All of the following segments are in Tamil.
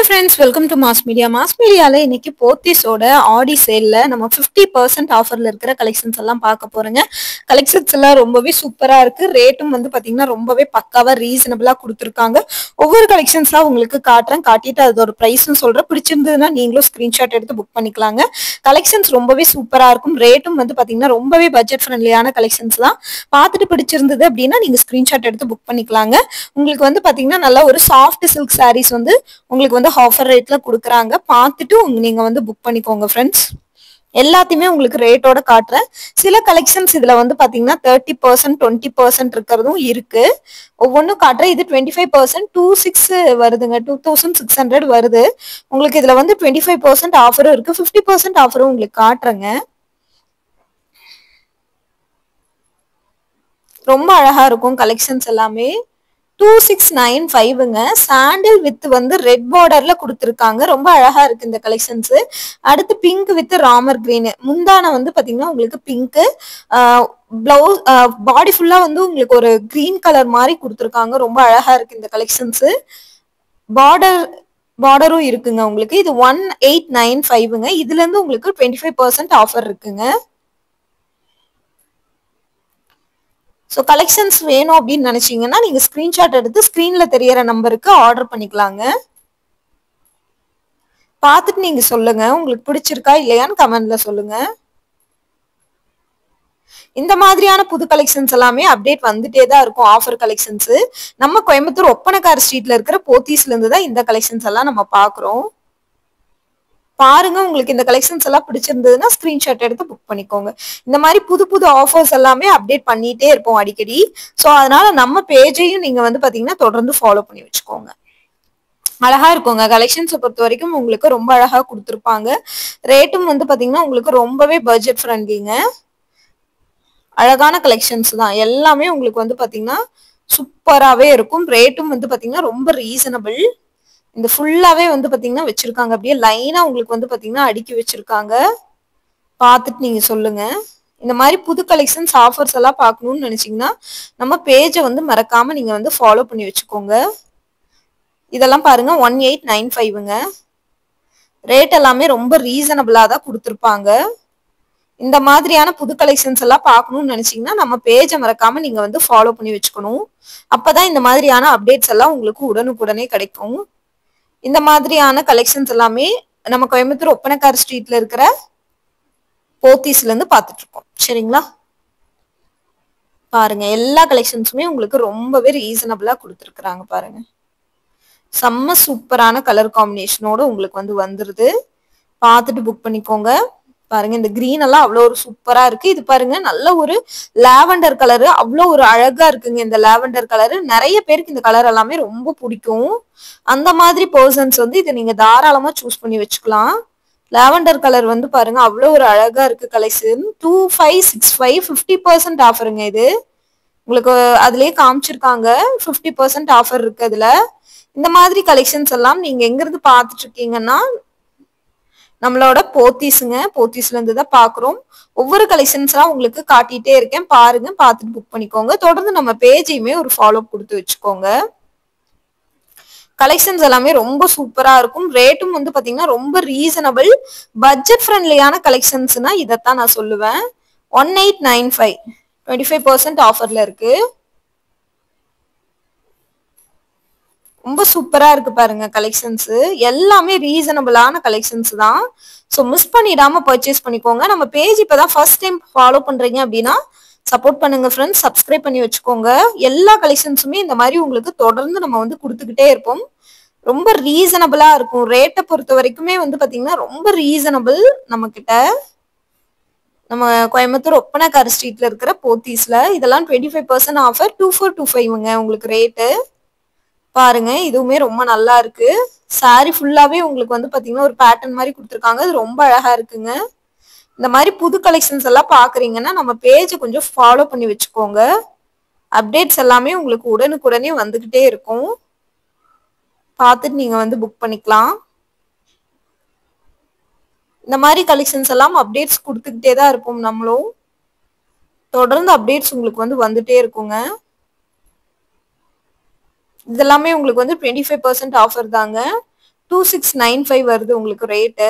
Hello friends, welcome to Mass Media. Mass Mediaல இன்னைக்கு போத்தீஸோட ஆடி சேல்ல நம்ம 50% ஆஃபர்ல இருக்கிற கலெக்ஷன்ஸ் எல்லாம் பார்க்க போறோங்க. கலெக்ஷன்ஸ் எல்லாம் ரொம்பவே சூப்பரா இருக்கு. ரேட்டும் வந்து பாத்தீங்கன்னா ரொம்பவே பக்காவா ரீசனபிளா கொடுத்துருக்காங்க. ஒவ்வொரு கலெக்ஷன்ஸா உங்களுக்கு காட்டுறேன், காட்டிட்டு அதோட பிரைஸும் சொல்றேன். பிடிச்சிருந்ததுன்னா நீங்களும் ஸ்கிரீன்ஷாட் எடுத்து புக் பண்ணிக்கலாங்க. கலெக்ஷன்ஸ் ரொம்பவே சூப்பரா இருக்கும். ரேட்டும் வந்து பாத்தீங்கன்னா ரொம்பவே பட்ஜெட் ஃப்ரெண்ட்லியான கலெக்ஷன்ஸ் தான். பார்த்துட்டு பிடிச்சிருந்தது அப்படின்னா நீங்க ஸ்கிரீன்ஷாட் எடுத்து புக் பண்ணிக்கலாங்க. உங்களுக்கு வந்து பாத்தீங்கன்னா நல்ல ஒரு சாஃப்ட் சில்க் சாரீஸ் வந்து உங்களுக்கு வந்து ஆஃபர் ரேட்ல கொடுக்குறாங்க. பார்த்துட்டு நீங்க வந்து புக் பண்ணிக்கோங்க ஃப்ரெண்ட்ஸ். எல்லாத்தையுமே உங்களுக்கு ரேட்டோட காட்டுறேன். சில கலெக்ஷன்ஸ் இதுல வந்து பாத்தீங்கன்னா 30% 20% இருக்கிறதும் இருக்கு. ஒவ்வொன்றும் காட்டுறேன். இது 25% 26 வருதுங்க. 2600 வருது. உங்களுக்கு இதுல வந்து 25% ஆஃபரும் இருக்கு, 50% ஆஃபரும் உங்களுக்கு காட்டுறேங்க. ரொம்ப அழகா இருக்கும் கலெக்ஷன்ஸ் எல்லாமே. 2695ங்க. சாண்டில் வித் வந்து ரெட் பார்டர்ல கொடுத்துருக்காங்க. ரொம்ப அழகா இருக்கு இந்த கலெக்ஷன்ஸ். அடுத்து பிங்க் வித் ராமர் கிரீன். முந்தான வந்து பாத்தீங்கன்னா உங்களுக்கு பிங்க், பிளவுஸ் பாடி ஃபுல்லா வந்து உங்களுக்கு ஒரு கிரீன் கலர் மாதிரி கொடுத்துருக்காங்க. ரொம்ப அழகா இருக்கு இந்த கலெக்ஷன்ஸ். பார்டரும் இருக்குங்க உங்களுக்கு. இது 1895ங்க. இதுல இருந்து உங்களுக்கு 25% ஆஃபர் இருக்குங்க. ஸோ கலெக்ஷன்ஸ் வேணும் அப்படின்னு நினைச்சீங்கன்னா நீங்க ஸ்கிரீன்ஷாட் எடுத்து ஸ்கிரீன்ல தெரியற நம்பருக்கு ஆர்டர் பண்ணிக்கலாங்க. பார்த்துட்டு நீங்க சொல்லுங்க உங்களுக்கு பிடிச்சிருக்கா இல்லையான்னு கமெண்ட்ல சொல்லுங்க. இந்த மாதிரியான புது கலெக்ஷன்ஸ் எல்லாமே அப்டேட் வந்துட்டே தான் இருக்கும். ஆஃபர் கலெக்ஷன்ஸ் நம்ம கோயம்புத்தூர் ஒப்பனக்கார ஸ்ட்ரீட்ல இருக்கிற போத்தீஸ்ல இருந்து தான் இந்த கலெக்ஷன்ஸ் எல்லாம் நம்ம பாக்குறோம். பாருங்க, உங்களுக்கு இந்த கலெக்ஷன்ஸ் எல்லாம் பிடிச்சிருந்ததுன்னா ஸ்கிரீன்ஷாட் எடுத்து புக் பண்ணிக்கோங்க. இந்த மாதிரி புது புது ஆஃபர்ஸ் எல்லாமே அப்டேட் பண்ணிட்டே இருப்போம் அடிக்கடி. ஸோ அதனால நம்ம பேஜையும் நீங்க வந்து பாத்தீங்கன்னா தொடர்ந்து ஃபாலோ பண்ணி வச்சுக்கோங்க. அழகா இருக்குங்க கலெக்ஷன்ஸை பொறுத்த வரைக்கும். உங்களுக்கு ரொம்ப அழகா கொடுத்துருப்பாங்க. ரேட்டும் வந்து பாத்தீங்கன்னா உங்களுக்கு ரொம்பவே பட்ஜெட் ஃப்ரெண்ட்லிங்க. அழகான கலெக்ஷன்ஸ் தான் எல்லாமே. உங்களுக்கு வந்து பாத்தீங்கன்னா சூப்பராகவே இருக்கும். ரேட்டும் வந்து பாத்தீங்கன்னா ரொம்ப ரீசனபிள். இந்த ஃபுல்லாவே வந்து பாத்தீங்கன்னா வச்சிருக்காங்க. அப்படியே லைனா உங்களுக்கு வந்து பாத்தீங்கன்னா அடுக்கி வச்சிருக்காங்க. பார்த்துட்டு நீங்க சொல்லுங்க. இந்த மாதிரி புது கலெக்ஷன்ஸ் ஆஃபர்ஸ் எல்லாம் பார்க்கணும்னு நினைச்சீங்கன்னா நம்ம பேஜை வந்து மறக்காம நீங்க வந்து ஃபாலோ பண்ணி வச்சுக்கோங்க. இதெல்லாம் பாருங்க 1895ங்க. ரேட் எல்லாமே ரொம்ப ரீசனபிளா தான் கொடுத்துருப்பாங்க. இந்த மாதிரியான புது கலெக்ஷன்ஸ் எல்லாம் பார்க்கணும்னு நினைச்சீங்கன்னா நம்ம பேஜை மறக்காம நீங்க வந்து ஃபாலோ பண்ணி வச்சுக்கணும். அப்பதான் இந்த மாதிரியான அப்டேட்ஸ் எல்லாம் உங்களுக்கு உடனுக்குடனே கிடைக்கும். இந்த மாதிரியான கலெக்ஷன்ஸ் எல்லாமே நம்ம கோயம்புத்தூர் ஒப்பனக்கார ஸ்ட்ரீட்ல இருக்கிற போத்தீஸ்ல இருந்து பார்த்துட்டு இருக்கோம். சரிங்களா? பாருங்க, எல்லா கலெக்ஷன்ஸுமே உங்களுக்கு ரொம்பவே ரீசனபிளா கொடுத்துருக்குறாங்க. பாருங்க, செம்ம சூப்பரான கலர் காம்பினேஷனோட உங்களுக்கு வந்து வந்துருது. பார்த்துட்டு புக் பண்ணிக்கோங்க. பாருங்க, இந்த கிரீன் எல்லாம் அவ்வளோ ஒரு சூப்பரா இருக்கு. இது பாருங்க, நல்ல ஒரு லாவெண்டர் கலரு. அவ்வளோ ஒரு அழகா இருக்குங்க இந்த லாவெண்டர் கலரு. நிறைய பேருக்கு இந்த கலர் எல்லாமே ரொம்ப பிடிக்கும். அந்த மாதிரி பர்சன்ஸ் வந்து இதை நீங்க தாராளமா சூஸ் பண்ணி வச்சுக்கலாம். லாவெண்டர் கலர் வந்து பாருங்க அவ்வளோ ஒரு அழகா இருக்கு கலெக்ஷன். 2565 50% ஆஃபருங்க. இது உங்களுக்கு அதுலயே காமிச்சிருக்காங்க 50% ஆஃபர் இருக்கு அதுல. இந்த மாதிரி கலெக்ஷன்ஸ் எல்லாம் நீங்க எங்க இருந்து பார்த்துட்டு இருக்கீங்கன்னா நம்மளோட போத்தீஸுங்க. போத்தீஸ்ல இருந்து தான் பாக்குறோம். ஒவ்வொரு கலெக்ஷன்ஸா உங்களுக்கு காட்டிட்டே இருக்கேன். பாருங்க, பார்த்துட்டு புக் பண்ணிக்கோங்க. தொடர்ந்து நம்ம பேஜையுமே ஒரு ஃபாலோ கொடுத்து வச்சுக்கோங்க. கலெக்ஷன்ஸ் எல்லாமே ரொம்ப சூப்பரா இருக்கும். ரேட்டும் வந்து பாத்தீங்கன்னா ரொம்ப ரீசனபிள் பட்ஜெட் ஃப்ரெண்ட்லியான கலெக்ஷன்ஸ்னா இதைத்தான் நான் சொல்லுவேன். 1895 25% ஆஃபர்ல இருக்கு. ரொம்ப சூப்பரா இருக்கு பாருங்க கலெக்ஷன்ஸ். எல்லாமே ரீசனபிளான கலெக்ஷன்ஸ் தான். ஸோ மிஸ் பண்ணிடாம பர்ச்சேஸ் பண்ணிக்கோங்க. நம்ம பேஜ் இப்பதான் ஃபர்ஸ்ட் டைம் ஃபாலோ பண்றீங்க அப்படின்னா சப்போர்ட் பண்ணுங்க ஃப்ரெண்ட்ஸ். சப்ஸ்கிரைப் பண்ணி வச்சுக்கோங்க. எல்லா கலெக்ஷன்ஸுமே இந்த மாதிரி உங்களுக்கு தொடர்ந்து நம்ம வந்து கொடுத்துக்கிட்டே இருப்போம். ரொம்ப ரீசனபிளா இருக்கும். ரேட்டை பொறுத்த வரைக்குமே வந்து பாத்தீங்கன்னா ரொம்ப ரீசனபிள். நம்ம கிட்ட நம்ம கோயம்புத்தூர் ஒப்பனக்கார ஸ்ட்ரீட்ல இருக்கிற போத்தீஸ்ல இதெல்லாம் 25% ஆஃபர். 2425ங்க உங்களுக்கு ரேட்டு. பாருங்க, இதுவுமே ரொம்ப நல்லா இருக்கு. சாரி ஃபுல்லாவே உங்களுக்கு வந்து பாத்தீங்கன்னா ஒரு பேட்டர்ன் மாதிரி கொடுத்துருக்காங்க. அது ரொம்ப அழகா இருக்குங்க. இந்த மாதிரி புது கலெக்ஷன்ஸ் எல்லாம் பாக்குறீங்கன்னா நம்ம பேஜை கொஞ்சம் ஃபாலோ பண்ணி வச்சுக்கோங்க. அப்டேட்ஸ் எல்லாமே உங்களுக்கு உடனுக்குடனே வந்துகிட்டே இருக்கும். பார்த்துட்டு நீங்க வந்து புக் பண்ணிக்கலாம். இந்த மாதிரி கலெக்ஷன்ஸ் எல்லாம் அப்டேட்ஸ் கொடுத்துக்கிட்டே தான் இருப்போம். நம்மளும் தொடர்ந்து அப்டேட்ஸ் உங்களுக்கு வந்து வந்துட்டே இருக்குங்க. இதெல்லாமே உங்களுக்கு வந்து 25% ஆஃபர் தாங்க. 2695 வருது உங்களுக்கு ரேட்டு.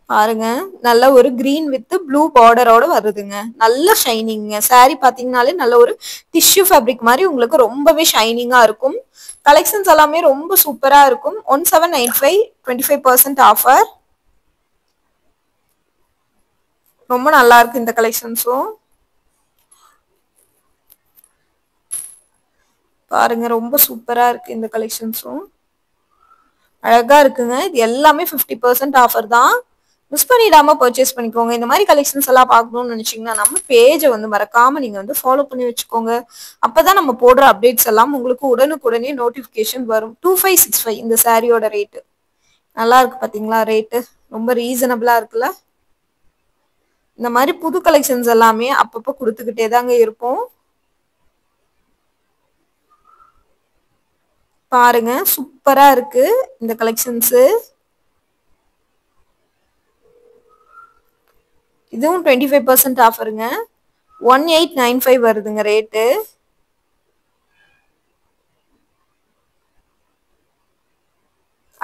பாருங்க நல்ல ஒரு கிரீன் வித் ப்ளூ பார்டரோட வருதுங்க. நல்ல ஷைனிங்க. சாரி பாத்தீங்கன்னாலே நல்ல ஒரு டிஷ்யூ ஃபேப்ரிக் மாதிரி உங்களுக்கு ரொம்பவே ஷைனிங்கா இருக்கும். கலெக்ஷன்ஸ் எல்லாமே ரொம்ப சூப்பரா இருக்கும். 1795 25% ஆஃபர். ரொம்ப நல்லா இருக்கு இந்த கலெக்ஷன்ஸும். பாருங்க ரொம்ப சூப்பரா இருக்கு இந்த கலெக்ஷன்ஸும். அழகா இருக்குங்க. இது எல்லாமே 50% ஆஃபர் தான். மிஸ் பண்ணிடாம பர்ச்சேஸ் பண்ணிக்கோங்க. இந்த மாதிரி கலெக்ஷன்ஸ் எல்லாம் பார்க்கணும்னு நினைச்சீங்கன்னா நம்ம பேஜை வந்து மறக்காம நீங்க வந்து ஃபாலோ பண்ணி வச்சுக்கோங்க. அப்பதான் நம்ம போடுற அப்டேட்ஸ் எல்லாம் உங்களுக்கு உடனுக்குடனே நோட்டிபிகேஷன் வரும். 2565 இந்த சாரியோட ரேட்டு. நல்லா இருக்கு பாத்தீங்களா ரேட்டு? ரொம்ப ரீசனபிளா இருக்குல்ல? இந்த மாதிரி புது கலெக்ஷன்ஸ் எல்லாமே அப்பப்போ கொடுத்துக்கிட்டே தாங்க இருப்போம். பாருங்க சூப்பரா இருக்கு இந்த கலெக்ஷன்ஸ். இதுவும் 25% ஆஃபருங்க. 1895 வருதுங்க ரேட்டு.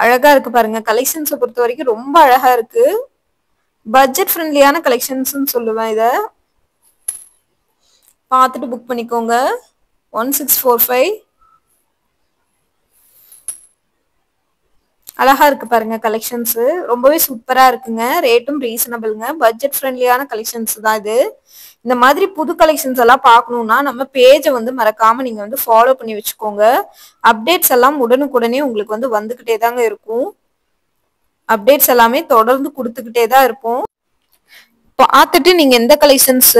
அழகா இருக்கு பாருங்க. கலெக்ஷன்ஸை பொறுத்த வரைக்கும் ரொம்ப அழகா இருக்கு. பட்ஜெட் ஃப்ரெண்ட்லியான கலெக்ஷன்ஸ் சொல்லுவேன். இத பார்த்துட்டு புக் பண்ணிக்கோங்க. 1645. அழகா இருக்கு பாருங்க கலெக்ஷன்ஸ். ரொம்பவே சூப்பரா இருக்குங்க. ரேட்டும் ரீசனபிள்ங்க. பட்ஜெட் ஃப்ரெண்ட்லியான கலெக்ஷன்ஸ் தான் இது. இந்த மாதிரி புது கலெக்ஷன்ஸ் எல்லாம் பார்க்கணும்னா நம்ம பேஜை வந்து மறக்காம நீங்க வந்து ஃபாலோ பண்ணி வச்சுக்கோங்க. அப்டேட்ஸ் எல்லாம் உடனுக்குடனே உங்களுக்கு வந்து வந்துகிட்டே தாங்க இருக்கும். அப்டேட்ஸ் எல்லாமே தொடர்ந்து கொடுத்துக்கிட்டே தான் இருப்போம். பார்த்துட்டு நீங்க எந்த கலெக்ஷன்ஸ்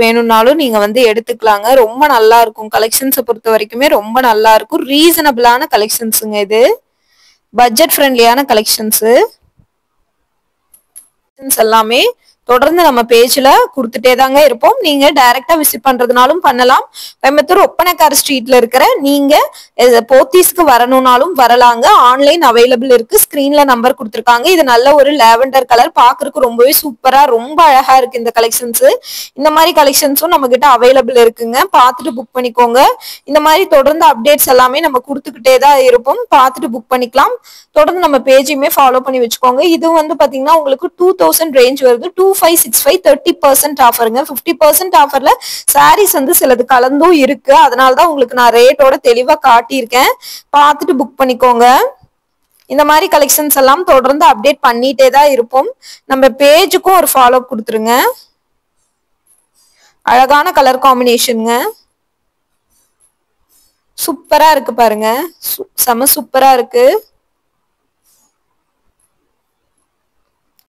வேணும்னாலும் நீங்க வந்து எடுத்துக்கலாங்க. ரொம்ப நல்லா இருக்கும். கலெக்ஷன்ஸை பொறுத்த வரைக்குமே ரொம்ப நல்லா இருக்கும். ரீசனபிளான கலெக்ஷன்ஸுங்க இது. பட்ஜெட் ஃப்ரெண்ட்லியான கலெக்ஷன்ஸ் எல்லாமே தொடர்ந்து நம்ம பேஜ்ல கொடுத்துட்டே தாங்க இருப்போம். நீங்க டைரக்டா விசிட் பண்றதுனாலும் பண்ணலாம். கோயம்புத்தூர் ஒப்பனக்கார ஸ்ட்ரீட்ல இருக்கிற நீங்க போத்தீஸ்க்கு வரணும்னாலும் வரலாங்க. ஆன்லைன் அவைலபிள் இருக்கு. ஸ்கிரீன்ல நம்பர் கொடுத்துருக்காங்க. இது நல்ல ஒரு லாவெண்டர் கலர். பாக்குறதுக்கு ரொம்பவே சூப்பரா ரொம்ப அழகா இருக்கு இந்த கலெக்ஷன்ஸ். இந்த மாதிரி கலெக்ஷன்ஸும் நம்ம கிட்ட அவைலபிள் இருக்குங்க. பார்த்துட்டு புக் பண்ணிக்கோங்க. இந்த மாதிரி தொடர்ந்து அப்டேட்ஸ் எல்லாமே நம்ம கொடுத்துக்கிட்டே தான் இருப்போம். பார்த்துட்டு புக் பண்ணிக்கலாம். தொடர்ந்து நம்ம பேஜையுமே ஃபாலோ பண்ணி வச்சுக்கோங்க. இது வந்து பாத்தீங்கன்னா உங்களுக்கு 2000 ரேஞ்ச் வருது. 2565 30% ஆஃபருங்க. 50% ஆஃபர்ல சாரீஸ் வந்து சிலது கலந்தும் இருக்கு. அதனாலதான் உங்களுக்கு நான் ரேட்டோட தெளிவா காட்டியிருக்கேன். பார்த்துட்டு புக் பண்ணிக்கோங்க. இந்த மாதிரி கலெக்ஷன்ஸ் எல்லாம் தொடர்ந்து அப்டேட் பண்ணிட்டே தான் இருப்போம். நம்ம பேஜுக்கும் ஒரு ஃபாலோ கொடுத்துருங்க. அழகான கலர் காம்பினேஷனுங்க. சூப்பரா இருக்கு பாருங்க. செம சூப்பரா இருக்கு.